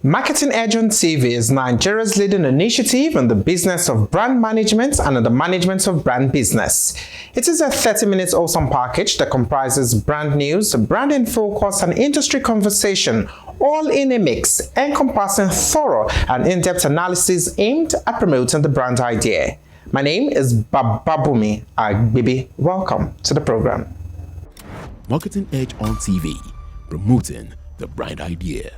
Marketing Edge on TV is Nigeria's leading initiative in the business of brand management and in the management of brand business. It is a 30-minute awesome package that comprises brand news, brand in focus, and industry conversation, all in a mix, encompassing thorough and in-depth analysis aimed at promoting the brand idea. My name is Babumi Agbibi. Welcome to the program. Marketing Edge on TV, promoting the brand idea.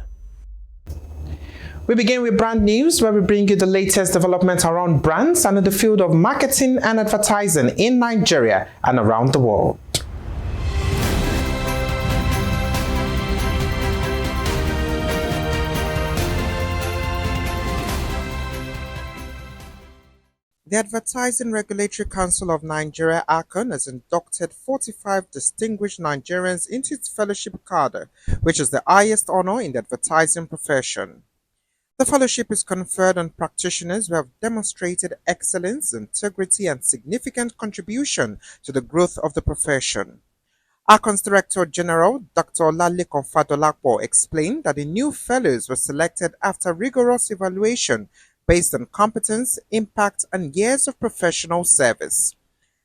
We begin with brand news, where we bring you the latest developments around brands and in the field of marketing and advertising in Nigeria and around the world. The Advertising Regulatory Council of Nigeria, ACON, has inducted 45 distinguished Nigerians into its fellowship cadre, which is the highest honor in the advertising profession. The fellowship is conferred on practitioners who have demonstrated excellence, integrity, and significant contribution to the growth of the profession. ACON's Director General, Dr. Lalekan Fadolapo, explained that the new fellows were selected after rigorous evaluation based on competence, impact, and years of professional service.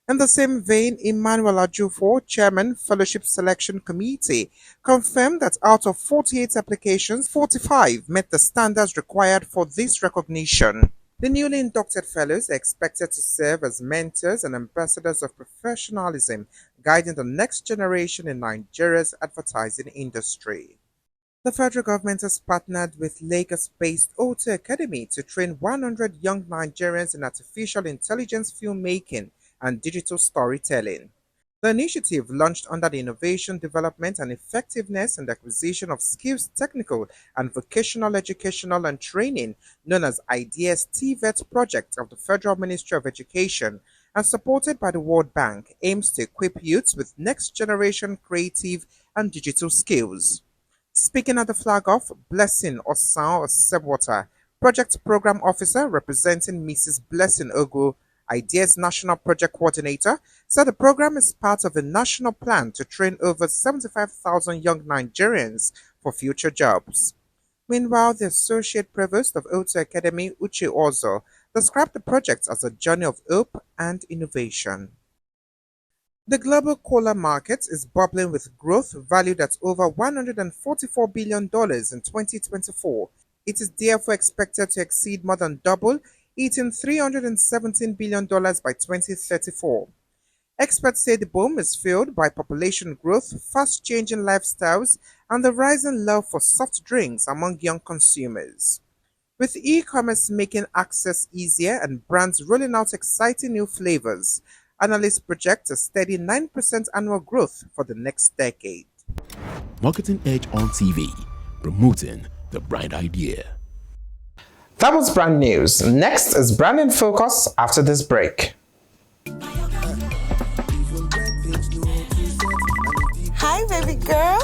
In the same vein, Emmanuel Ajufo, Chairman, Fellowship Selection Committee, confirmed that out of 48 applications, 45 met the standards required for this recognition. The newly inducted fellows are expected to serve as mentors and ambassadors of professionalism, guiding the next generation in Nigeria's advertising industry. The federal government has partnered with Lagos-based Auto Academy to train 100 young Nigerians in artificial intelligence filmmaking and digital storytelling. The initiative, launched under the Innovation, Development and Effectiveness and Acquisition of Skills Technical and Vocational Educational and Training, known as IBST project of the Federal Ministry of Education, and supported by the World Bank, aims to equip youths with next-generation creative and digital skills. Speaking at the flag-off, Blessing Osan Osebwater, Project Program Officer representing Mrs. Blessing Ogu, IDEA's National Project Coordinator, said the program is part of a national plan to train over 75,000 young Nigerians for future jobs. Meanwhile, the Associate Provost of Auto Academy, Uche Ozo, described the project as a journey of hope and innovation. The global cola market is bubbling with growth valued at over $144 billion in 2024. It is therefore expected to exceed more than double, hitting $317 billion by 2034. Experts say the boom is fueled by population growth, fast-changing lifestyles, and the rising love for soft drinks among young consumers. With e-commerce making access easier and brands rolling out exciting new flavors, analysts project a steady 9% annual growth for the next decade. Marketing Edge on TV, promoting the brand idea. That was brand news. Next is brand in focus after this break. Hi, baby girl.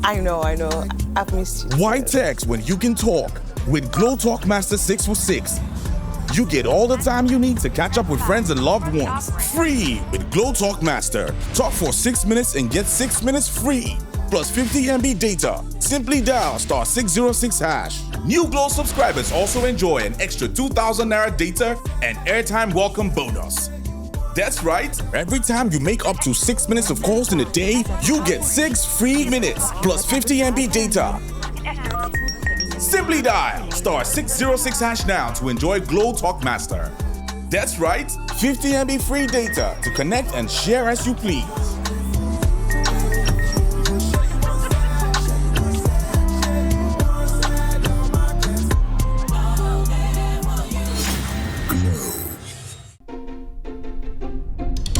Hello. I know. I've missed you. Why text when you can talk? With Glow Talk Master 646. You get all the time you need to catch up with friends and loved ones. Free with Glow Talk Master. Talk for 6 minutes and get 6 minutes free. Plus 50 MB data. Simply dial *606#. New Glow subscribers also enjoy an extra 2,000 Naira data and airtime welcome bonus. That's right, every time you make up to 6 minutes of calls in a day, you get 6 free minutes plus 50 MB data. Simply dial *606# now to enjoy Glow Talk Master. That's right, 50 MB free data to connect and share as you please.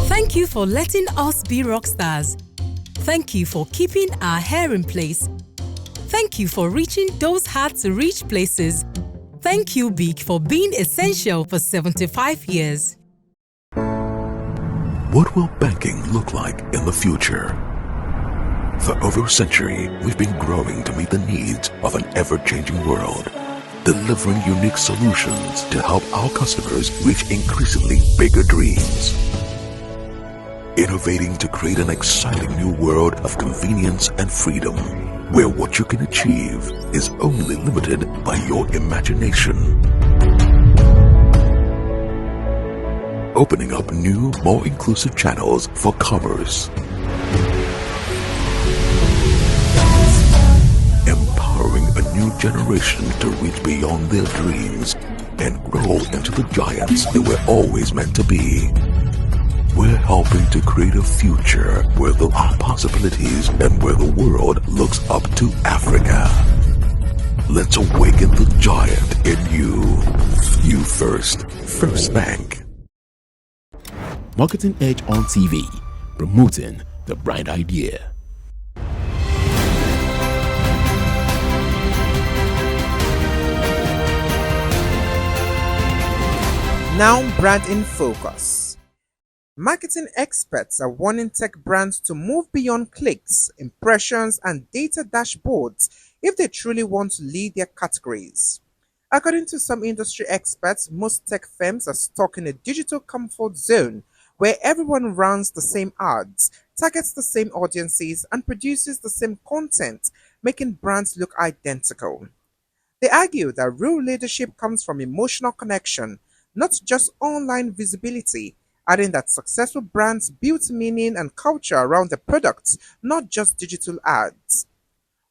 Thank you for letting us be rock stars. Thank you for keeping our hair in place. Thank you for reaching those hard-to-reach places. Thank you, Big, for being essential for 75 years. What will banking look like in the future? For over a century, we've been growing to meet the needs of an ever-changing world, delivering unique solutions to help our customers reach increasingly bigger dreams. Innovating to create an exciting new world of convenience and freedom. where what you can achieve is only limited by your imagination. Opening up new, more inclusive channels for commerce. Empowering a new generation to reach beyond their dreams and grow into the giants they were always meant to be. We're helping to create a future where there are possibilities and where the world looks up to Africa. Let's awaken the giant in you. You first. First Bank. Marketing Edge on TV, promoting the bright idea. Now, brand in focus. Marketing experts are warning tech brands to move beyond clicks, impressions, and data dashboards if they truly want to lead their categories. According to some industry experts, most tech firms are stuck in a digital comfort zone where everyone runs the same ads, targets the same audiences, and produces the same content, making brands look identical. They argue that real leadership comes from emotional connection, not just online visibility, adding that successful brands build meaning and culture around their products, not just digital ads.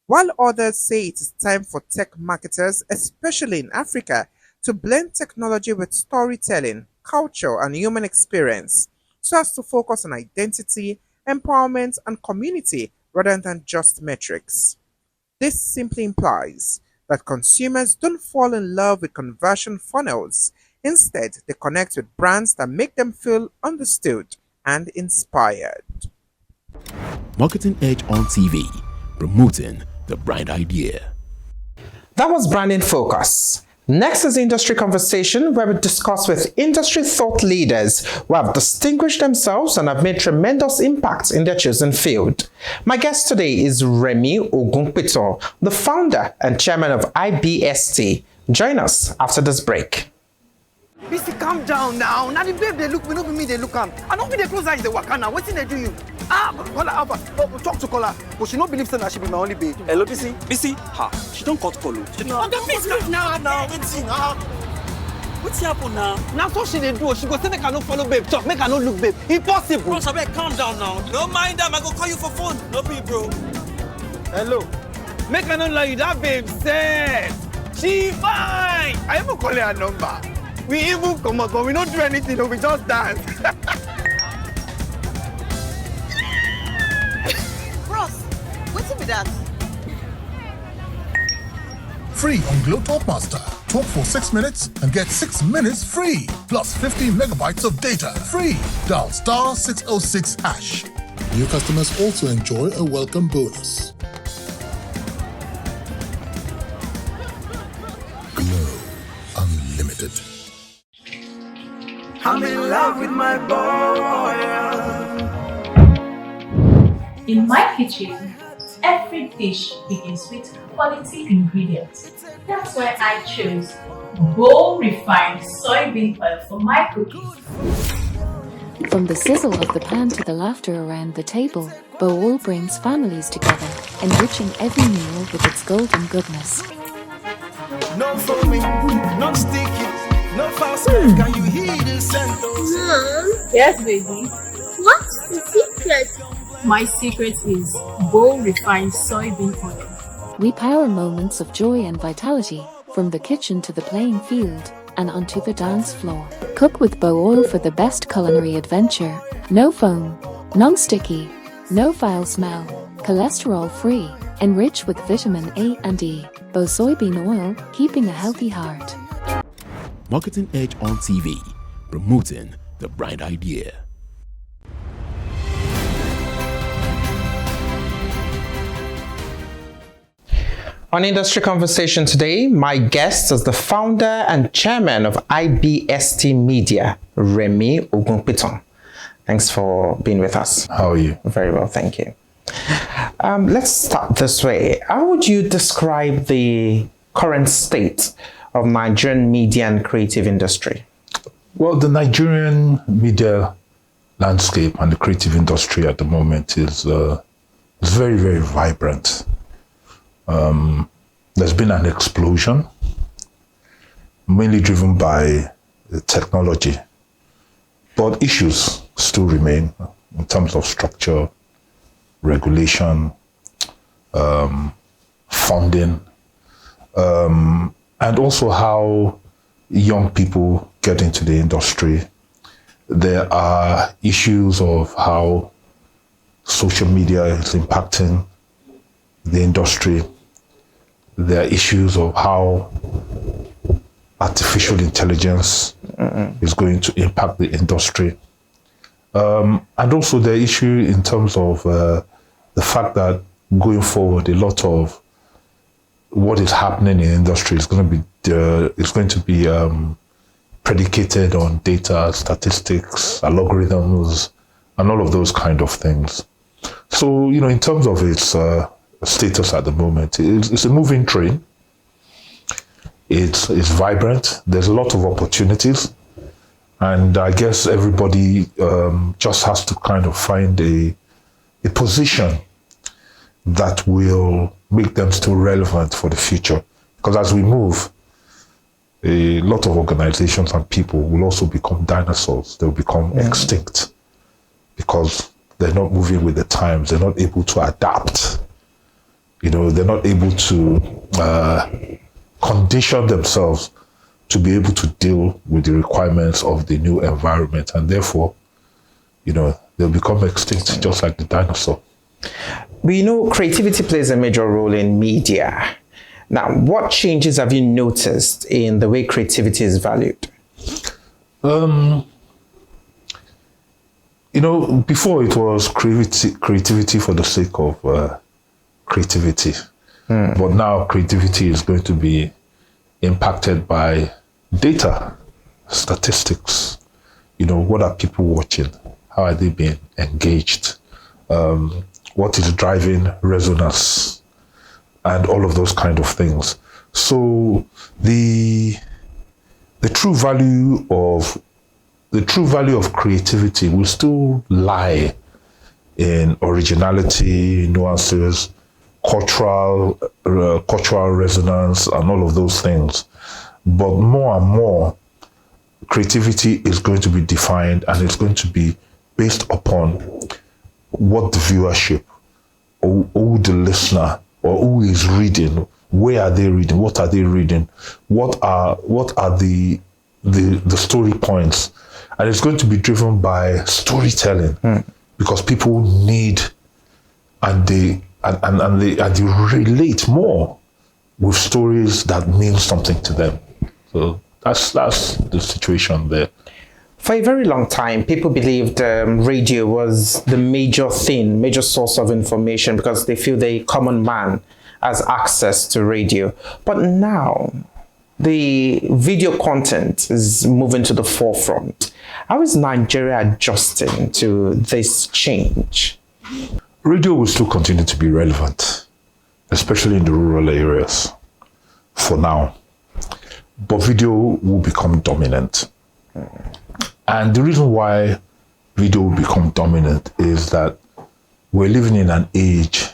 While others say it is time for tech marketers, especially in Africa, to blend technology with storytelling, culture, and human experience, so as to focus on identity, empowerment, and community rather than just metrics. This simply implies that consumers don't fall in love with conversion funnels. Instead, they connect with brands that make them feel understood and inspired. Marketing Edge on TV, promoting the bright idea. That was Branding Focus. Next is Industry Conversation, where we discuss with industry thought leaders who have distinguished themselves and have made tremendous impacts in their chosen field. My guest today is Remi Ogunpitan, the founder and chairman of IBST. Join us after this break. BC, calm down now. Now the babe they look, we don't me they look am. I don't be the close eyes they work now. What's in they do you? Call her Alpha. Talk to Kola. But she don't believe that she be my only babe. Hello, BC. BC, ha. She don't cut Kolo. I'm the face now. What's happen now? Now so she they do. She go say make I no follow babe. Talk make I no look babe. Impossible. Bro, Sabek, calm down now. Don't mind them. I go call you for phone. No be, bro. Hello. Make I no lie you. That babe said she fine. I even call her number. We even come up, but we don't do anything. We just dance. Bros, what's with that? Free on Glow Talk Master. Talk for 6 minutes and get 6 minutes free. Plus 50 megabytes of data. Free. Dial *606#. New customers also enjoy a welcome bonus. Glow Unlimited. I'm in love with my boy. In my kitchen, every dish begins with quality ingredients. That's why I chose Bowl Refined Soybean Oil for my cooking. From the sizzle of the pan to the laughter around the table, Bowl brings families together, enriching every meal with its golden goodness. No foaming, no sticky, no fast. Can you hear the scent? Mom? Yes, baby. What's the secret? My secret is Bowl Refined Soybean Oil. We power moments of joy and vitality, from the kitchen to the playing field and onto the dance floor. Cook with Bow Oil for the best culinary adventure. No foam, non-sticky, no foul smell, cholesterol-free, enriched with vitamin A and E. Bow Soybean Oil, keeping a healthy heart. Marketing Edge on TV, promoting the bright idea. On Industry Conversation today, my guest is the founder and chairman of IBST Media, Remi Ogunpitan. Thanks for being with us. How are you? Very well, thank you. Let's start this way. How would you describe the current state of Nigerian media and creative industry? Well, the Nigerian media landscape and the creative industry at the moment is very, very vibrant. There's been an explosion, mainly driven by technology, but issues still remain in terms of structure, regulation, funding, and also how young people get into the industry. There are issues of how social media is impacting the industry. There are issues of how artificial intelligence is going to impact the industry. And also the issue in terms of the fact that going forward, a lot of what is happening in the industry is going to be predicated on data, statistics, algorithms, and all of those kind of things. So, in terms of its status at the moment, it's a moving train. It's vibrant. There's a lot of opportunities. And I guess everybody just has to kind of find a position that will make them still relevant for the future. Because as we move, a lot of organizations and people will also become dinosaurs. They'll become extinct because they're not moving with the times. They're not able to adapt. They're not able to condition themselves to be able to deal with the requirements of the new environment. And therefore, they'll become extinct just like the dinosaur. We know creativity plays a major role in media. Now, what changes have you noticed in the way creativity is valued? Before it was creativity for the sake of creativity. But now creativity is going to be impacted by data, statistics. What are people watching? How are they being engaged? What is driving resonance? And all of those kind of things. So the true value of creativity will still lie in originality, nuances, cultural resonance, and all of those things. But more and more, creativity is going to be defined, and it's going to be based upon what the viewership or who the listener or who is reading, where are they reading, what are they reading, what are the story points. And it's going to be driven by storytelling because people need and they relate more with stories that mean something to them. So that's the situation there. For a very long time, people believed radio was the major source of information because they feel the common man has access to radio. But now, the video content is moving to the forefront. How is Nigeria adjusting to this change? Radio will still continue to be relevant, especially in the rural areas, for now. But video will become dominant. And the reason why video will become dominant is that we're living in an age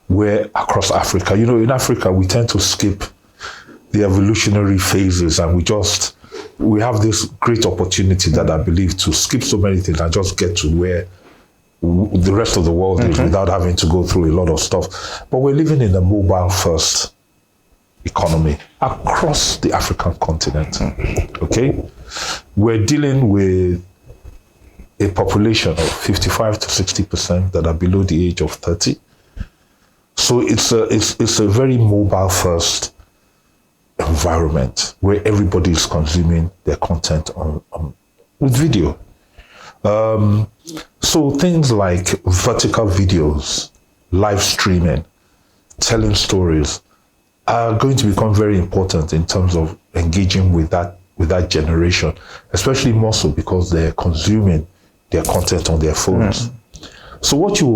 where across Africa, in Africa, we tend to skip the evolutionary phases and we have this great opportunity that I believe to skip so many things and just get to where the rest of the world is without having to go through a lot of stuff. But we're living in a mobile first economy across the African continent. Okay? We're dealing with a population of 55 to 60% that are below the age of 30. So it's a very mobile first environment where everybody is consuming their content with video. So things like vertical videos, live streaming, telling stories are going to become very important in terms of engaging with that generation, especially more so because they're consuming their content on their phones. So what you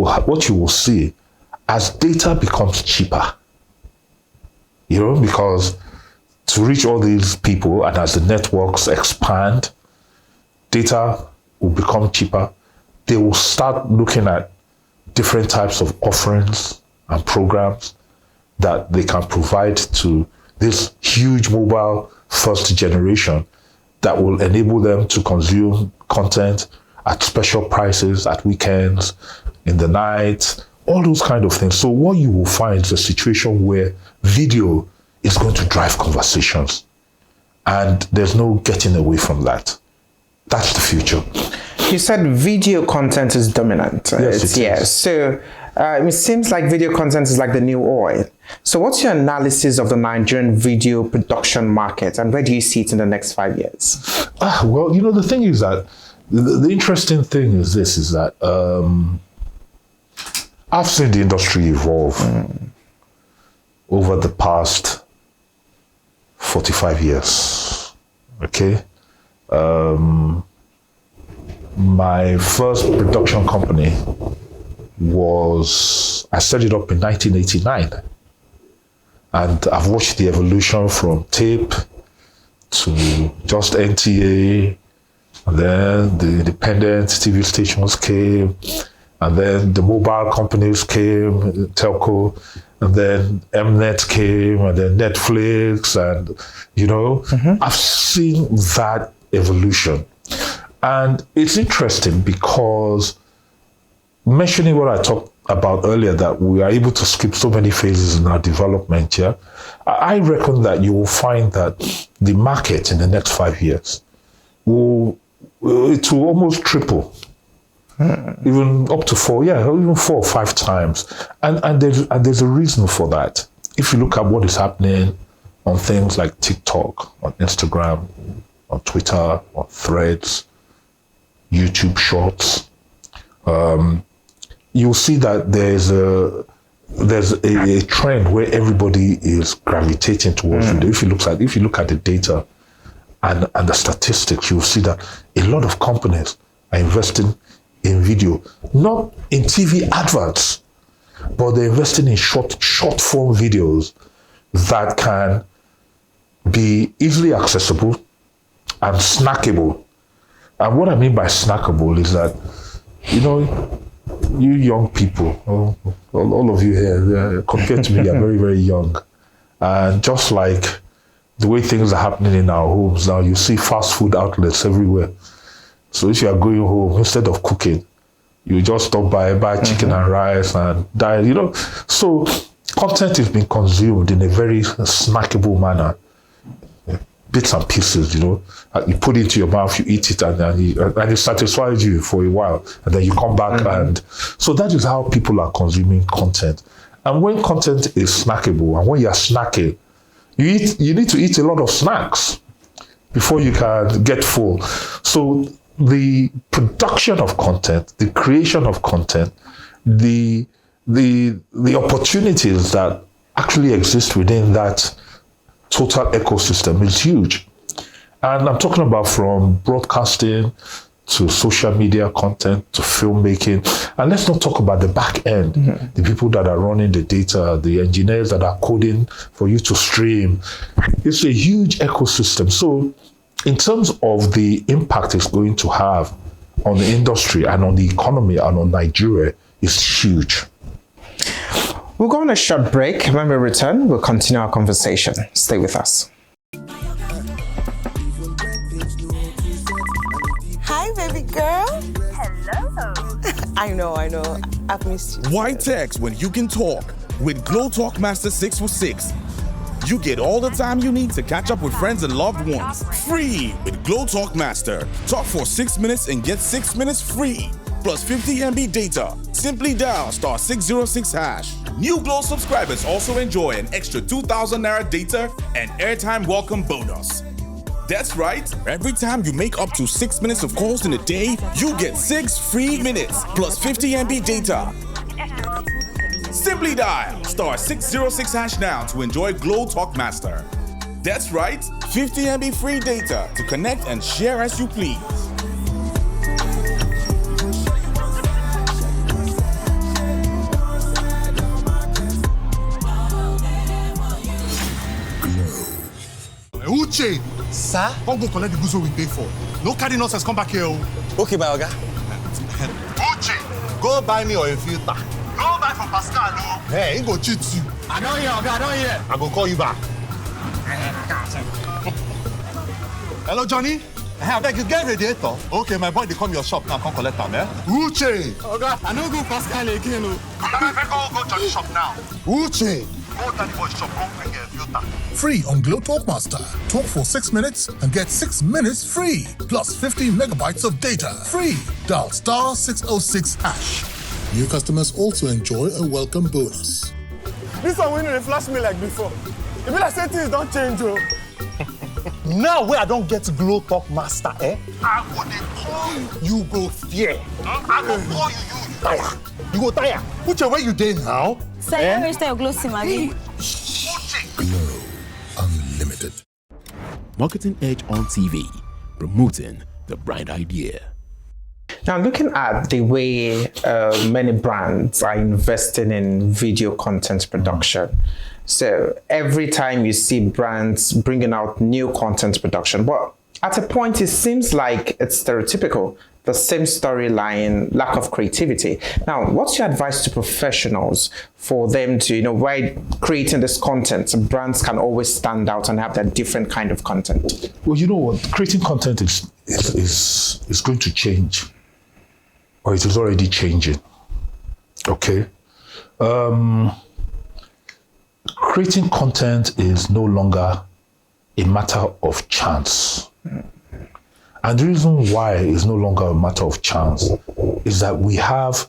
will see as data becomes cheaper, because to reach all these people and as the networks expand, data will become cheaper. They will start looking at different types of offerings and programs that they can provide to this huge mobile first generation that will enable them to consume content at special prices, at weekends, in the night, all those kind of things. So what you will find is a situation where video is going to drive conversations. And there's no getting away from that. That's the future. You said video content is dominant. Yes, it is. So it seems like video content is like the new oil. So what's your analysis of the Nigerian video production market, and where do you see it in the next 5 years? Well, the thing is that the interesting thing is this, is that I've seen the industry evolve over the past 45 years, okay? My first production company I set it up in 1989. And I've watched the evolution from tape to just NTA, and then the independent TV stations came, and then the mobile companies came, telco, and then Mnet came, and then Netflix, and I've seen that evolution. And it's interesting because, mentioning what I talked about earlier, that we are able to skip so many phases in our development, I reckon that you will find that the market in the next 5 years will almost triple. Even up to even 4 or 5 times. And there's a reason for that. If you look at what is happening on things like TikTok, on Instagram, on Twitter, on Threads, YouTube Shorts, you'll see that there's a trend where everybody is gravitating towards video. If you look at the data and the statistics, you'll see that a lot of companies are investing in video, not in TV adverts, but they're investing in short form videos that can be easily accessible and snackable. And what I mean by snackable is that, you young people, all of you here, compared to me, are very, very young. And just like the way things are happening in our homes now, you see fast food outlets everywhere. So if you are going home, instead of cooking, you just stop by, buy chicken and rice and die, So content is being consumed in a very snackable manner. Bits and pieces, you put it into your mouth, you eat it, and it satisfies you for a while, and then you come back, and so that is how people are consuming content. And when content is snackable, and when you are snacking, you need to eat a lot of snacks before you can get full. So the production of content, the creation of content, the opportunities that actually exist within that total ecosystem is huge. And I'm talking about from broadcasting to social media content to filmmaking. And let's not talk about the back end, the people that are running the data, the engineers that are coding for you to stream. It's a huge ecosystem. So in terms of the impact it's going to have on the industry and on the economy and on Nigeria, it's huge. We'll go on a short break. When we return, we'll continue our conversation. Stay with us. Hi, baby girl. Hello. I know. I've missed you. Why text when you can talk? With Glow Talk Master 646. You get all the time you need to catch up with friends and loved ones. Free with Glow Talk Master. Talk for 6 minutes and get 6 minutes free. Plus 50 MB data. Simply dial *606#. New Glow subscribers also enjoy an extra 2,000 Naira data and airtime welcome bonus. That's right, every time you make up to 6 minutes of calls in a day, you get 6 free minutes plus 50 MB data. Simply dial *606# now to enjoy Glow Talk Master. That's right, 50 MB free data to connect and share as you please. Uche! Sir? Come go collect the goods we pay for. No carry nonsense, come back here. Okay, my oga. Uche! Go buy me oil filter. Go buy for Pascal. Hey, he go cheat you. I don't hear, okay, I don't hear. I go call you back. Hello, Johnny. I beg you, get radiator. Okay, my boy, they come your shop now. Come collect them, eh? Uche. Okay, I don't go Pascal again. Go to the shop now. Uche. Go to the boy shop. Come and get a filter. Free on Glow Talk Master. Talk for 6 minutes and get 6 minutes free. Plus 50 megabytes of data. Free. Dial star 606 hash. New customers also enjoy a welcome bonus. This one winning flash me like before. If I say things don't change, oh. Now where I don't get Glow Talk Master, eh? I go dey call you go fear. I go call you tire. You go tire. Put your where you dey now. Sir, you register your Glow SIM, abi? Glow Unlimited. Marketing Edge on TV, promoting the bright idea. Now, looking at the way many brands are investing in video content production. So every time you see brands bringing out new content production, but at a point it seems like it's stereotypical, the same storyline, lack of creativity. Now, what's your advice to professionals for them to, while creating this content, brands can always stand out and have that different kind of content? Well, you know what? Creating content is going to change, or it is already changing. Okay. Creating content is no longer a matter of chance. And the reason why it's no longer a matter of chance is that we have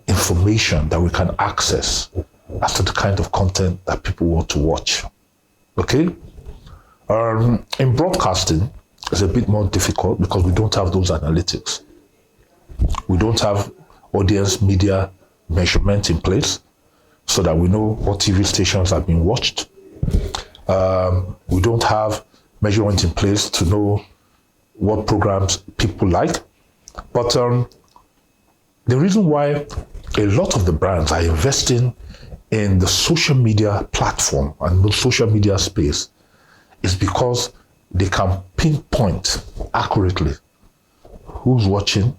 information that we can access as to the kind of content that people want to watch. Okay? In broadcasting, it's a bit more difficult because we don't have those analytics. We don't have audience media measurement in place so that we know what TV stations have been watched. We don't have measurement in place to know what programs people like. But the reason why a lot of the brands are investing in the social media platform and the social media space is because they can pinpoint accurately who's watching,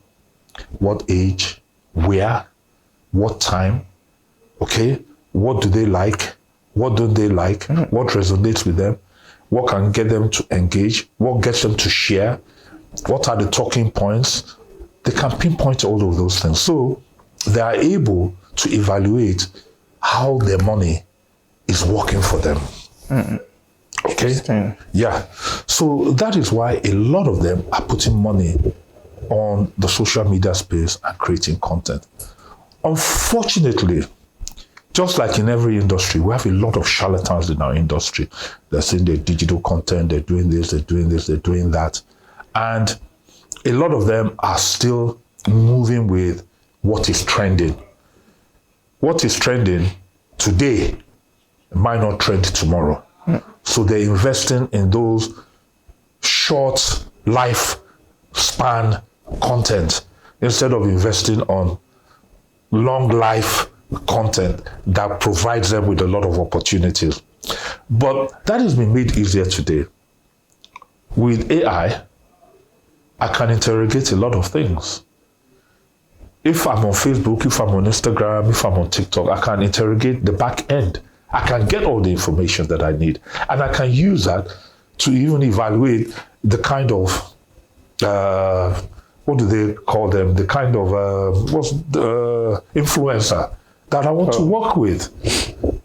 what age, where, what time, okay, what do they like, what don't they like, what resonates with them, what can get them to engage, what gets them to share, what are the talking points. They can pinpoint all of those things. So they are able to evaluate how their money is working for them. Okay? Yeah. So that is why a lot of them are putting money on the social media space and creating content. Unfortunately, just like in every industry, we have a lot of charlatans in our industry. They're saying they're digital content, they're doing this, they're doing this, they're doing that. And a lot of them are still moving with what is trending. What is trending today might not trend tomorrow. So they're investing in those short life span content instead of investing on long life content that provides them with a lot of opportunities. But that has been made easier today. With AI, I can interrogate a lot of things. If I'm on Facebook, if I'm on Instagram, if I'm on TikTok, I can interrogate the back end. I can get all the information that I need. And I can use that to even evaluate the kind of, what do they call them? The kind of influencer that I want to work with.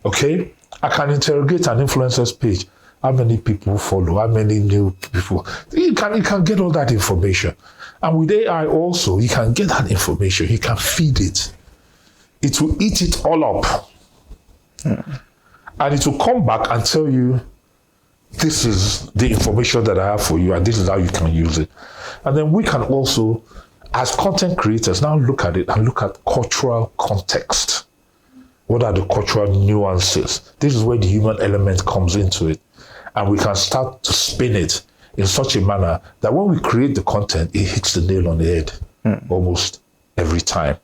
Okay? I can interrogate an influencer's page. How many people follow? How many new people? You can get all that information. And with AI also, you can get that information. You can feed it. It will eat it all up. And it will come back and tell you, this is the information that I have for you, and this is how you can use it. And then we can also, as content creators, now look at it and look at cultural context. What are the cultural nuances? This is where the human element comes into it. And we can start to spin it in such a manner that when we create the content, it hits the nail on the head almost every time.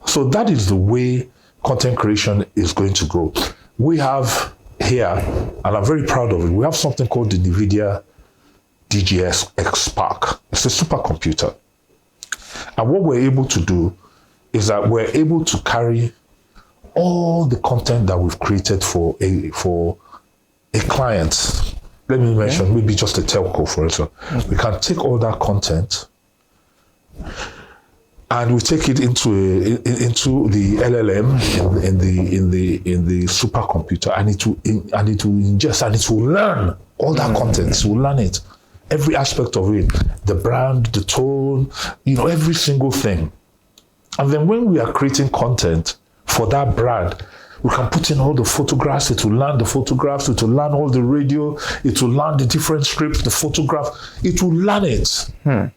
So that is the way content creation is going to go. We have here, and I'm very proud of it, we have something called the NVIDIA DGX X Spark. It's a supercomputer. And what we're able to do is that we're able to carry all the content that we've created for a client. Let me mention maybe just a telco, for instance. We can take all that content and we take it into the LLM in the supercomputer, and it will ingest and it will learn all that content. It will learn it, every aspect of it, the brand, the tone, every single thing. And then when we are creating content for that brand, we can put in all the photographs. It will learn the photographs. It will learn all the radio. It will learn the different scripts, the photograph. It will learn it. And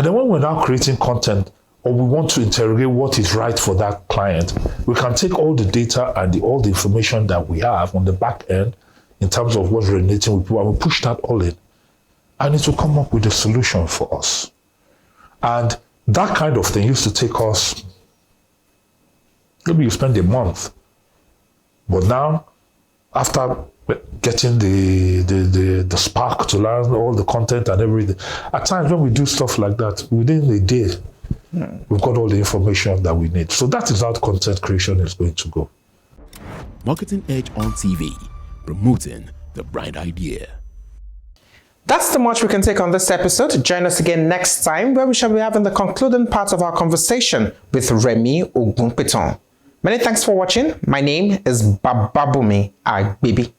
then when we're now creating content, or we want to interrogate what is right for that client, we can take all the data and all the information that we have on the back end in terms of what's resonating with people, and we push that all in. And it will come up with a solution for us. And that kind of thing used to take us, maybe you spend a month. But now, after getting the spark to learn all the content and everything, at times when we do stuff like that, within a day, we've got all the information that we need. So that is how content creation is going to go. Marketing Edge on TV, promoting the bright idea. That's the much we can take on this episode. Join us again next time, where we shall be having the concluding part of our conversation with Remi Ogunpitan. Many thanks for watching. My name is Bababumi Agbibi.